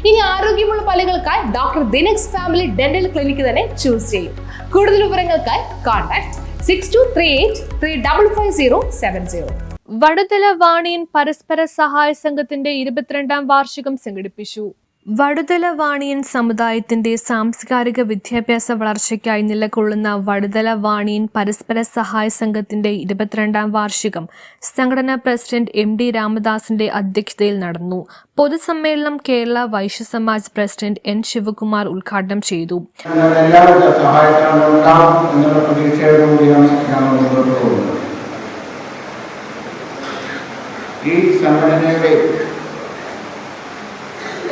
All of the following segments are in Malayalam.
ഇനി ആരോഗ്യമുള്ള പല്ലുകൾക്കായി ഡോക്ടർ ദിനക്സ് ഫാമിലി ഡെന്റൽ ക്ലിനിക്ക് തന്നെ ചൂസ് ചെയ്യും. കൂടുതൽ വിവരങ്ങൾക്കായി കോൺടാക്ട് 6238355070. വടുതല വാണിയൻ പരസ്പര സഹായ സംഘത്തിന്റെ 22ാം വാർഷികം സംഘടിപ്പിച്ചു. വടുതല വാണിയൻ സമുദായത്തിന്റെ സാംസ്കാരിക വിദ്യാഭ്യാസ വളർച്ചയ്ക്കായി നിലകൊള്ളുന്ന വടുതല വാണിയൻ പരസ്പര സഹായ സംഘത്തിന്റെ 22ാം വാർഷികം സംഘടനാ പ്രസിഡന്റ് MD രാമദാസിന്റെ അധ്യക്ഷതയിൽ നടന്നു. പൊതുസമ്മേളനം കേരള വൈശ്യ സമാജ് പ്രസിഡന്റ് N ശിവകുമാർ ഉദ്ഘാടനം ചെയ്തു. ഈ സംഘടനയുടെ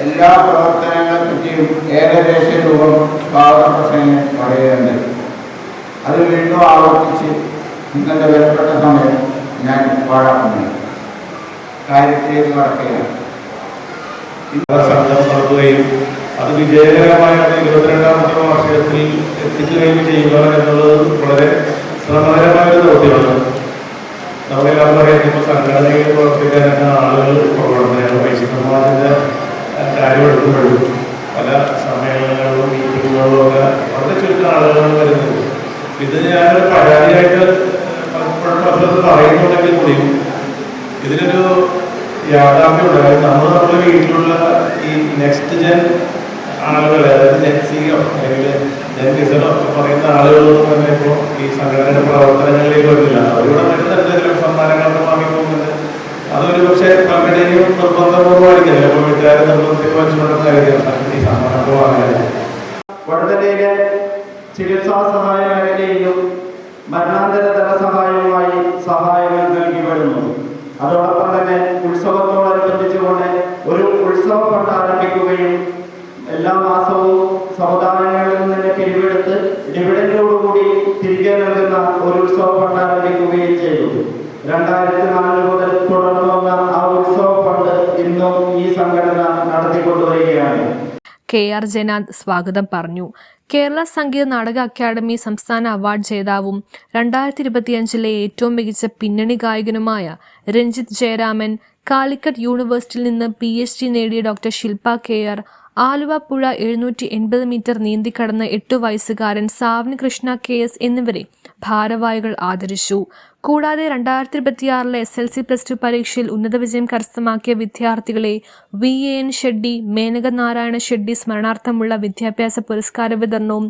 എല്ലാ പ്രവർത്തനങ്ങളെ പറ്റിയും ഏകദേശ രൂപം സ്വാഗതപ്രസംഗം പറയുന്നുണ്ട്. അത് വീണ്ടും ആവർത്തിച്ച് നിങ്ങളുടെ വിലപ്പെട്ട സമയം ഞാൻ പാടാറുണ്ട്. കാര്യത്തിലേക്ക് കടക്കുകയാണ്. സംഘം നടത്തുകയും അത് വിജയകരമായ 22ാമത്തെ വാർഷികത്തിൽ എത്തിക്കുകയും ചെയ്യുക എന്നുള്ളത് വളരെ ശ്രമകരമായ ഒരു ദൗത്യമാണ്. നമ്മളെല്ലാം പറയാം, ഇപ്പോൾ സംഘടനയിൽ പ്രവർത്തിക്കാനുള്ള ആളുകൾ കുറവാണ്. വൈശ്യ സമാജത്തിന്റെ കാര്യമെടുക്കുമ്പോഴും പല സമ്മേളനങ്ങളിലും മീറ്റിങ്ങുകളിലും ഒക്കെ വളരെ ചുരുക്കം ആളുകൾ വരുന്നുണ്ട്. ഇത് ഞാനൊരു പരാതിയായിട്ട് പലപ്പോഴും പറയുന്നുണ്ടെങ്കിൽ കൂടിയും ഇതിനൊരു യാഥാർത്ഥ്യം ഉണ്ടായത് നമ്മുടെ വീട്ടിലുള്ള ഈ നെക്സ്റ്റ് ജെൻ ആളുകളെ, അതായത് ജെൻസിയോ അല്ലെങ്കിൽ ജെൻസിസോ ഒക്കെ പറയുന്ന ആളുകളൊന്നും തന്നെ ഇപ്പോൾ ഈ സംഘടനയുടെ പ്രവർത്തനങ്ങളിലേക്ക് വരുന്നില്ല. അവരിവിടെ വരുന്ന എന്തെങ്കിലും സമ്മാനങ്ങളൊക്കെ വാങ്ങിപ്പോകുന്നുണ്ട്. അതൊരു പക്ഷേ പലരുടെയും നിർബന്ധപൂർവ്വമായിരിക്കില്ല. അപ്പോൾ വീട്ടുകാരെ നിർബന്ധത്തിൽ വെച്ചുകൊണ്ടുള്ള കാര്യമാണ് ഈ സമ്മാനമൊക്കെ വാങ്ങുന്നത്. വടുതലയിലെ ചികിത്സാ സഹായ മേഖലയിലും മരണാന്തര ധനസഹായവുമായി സഹായങ്ങൾ നൽകി വരുന്നു. അതോടൊപ്പം തന്നെ ഉത്സവത്തോടനുബന്ധിച്ചുകൊണ്ട് ഒരു ഉത്സവ ഫണ്ട് ആരംഭിക്കുകയും എല്ലാ മാസവും സമുദായങ്ങളിൽ നിന്ന് പിരിവെടുത്ത് ഡിവിഡൻഡോടുകൂടി തിരികെ നൽകുന്ന ഒരു ഉത്സവ ഫണ്ട് ആരംഭിക്കുകയും ചെയ്തു. 2004 മുതൽ തുടർന്നു വന്ന ആ ഉത്സവ ഫണ്ട് ഇന്നും ഈ സംഘടന നടത്തിക്കൊണ്ടുവരികയാണ്. KR ജയനാഥ് സ്വാഗതം പറഞ്ഞു. കേരള സംഗീത നാടക അക്കാദമി സംസ്ഥാന അവാർഡ് ജേതാവും 2025 ഏറ്റവും മികച്ച പിന്നണി ഗായകനുമായ രഞ്ജിത്ത് ജയരാമൻ, കാലിക്കറ്റ് യൂണിവേഴ്സിറ്റിയിൽ നിന്ന് PhD നേടിയ ഡോക്ടർ ശില്പ KR, ആലുവ പുഴ 780 മീറ്റർ നീന്തിക്കടന്ന 8 വയസ്സുകാരൻ സാവ്നി കൃഷ്ണ KS എന്നിവരെ ഭാരവാഹികൾ ആദരിച്ചു. കൂടാതെ 2026 SLC +2 പരീക്ഷയിൽ ഉന്നത വിജയം കരസ്ഥമാക്കിയ വിദ്യാർത്ഥികളെ VAN ഷെഡ്ഡി, മേനക നാരായണ ഷെഡ്ഡി സ്മരണാർത്ഥമുള്ള വിദ്യാഭ്യാസ പുരസ്കാര വിതരണവും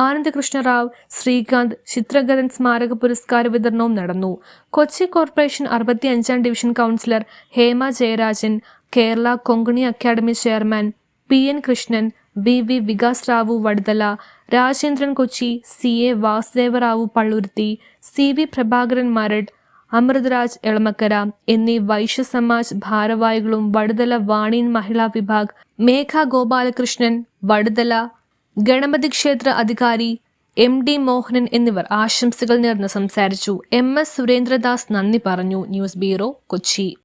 ആനന്ദകൃഷ്ണറാവ്, ശ്രീകാന്ത്, ചിത്രഗതൻ സ്മാരക പുരസ്കാര വിതരണവും നടന്നു. കൊച്ചി കോർപ്പറേഷൻ 65ാം division councillor Hema Jayarajan, Kerala Konkani academy chairman PN Krishnan, BV Vikas Rao Vaduthala, Rajendran Kochi, CA Vasudevarao Palluruthy, CV Prabhakaran Maradu, Amritharaj Elamakkara എന്നീ വൈശ്യ സമാജ് ഭാരവാഹികളും വടുതല വാണിയൻ മഹിളാ വിഭാഗ് മേഘ ഗോപാലകൃഷ്ണൻ, വടുതല ഗണപതി ക്ഷേത്ര അധികാരി MD മോഹനൻ എന്നിവർ ആശംസകൾ നേർന്ന് സംസാരിച്ചു. MS സുരേന്ദ്രദാസ് നന്ദി പറഞ്ഞു. News bureau, Kochi.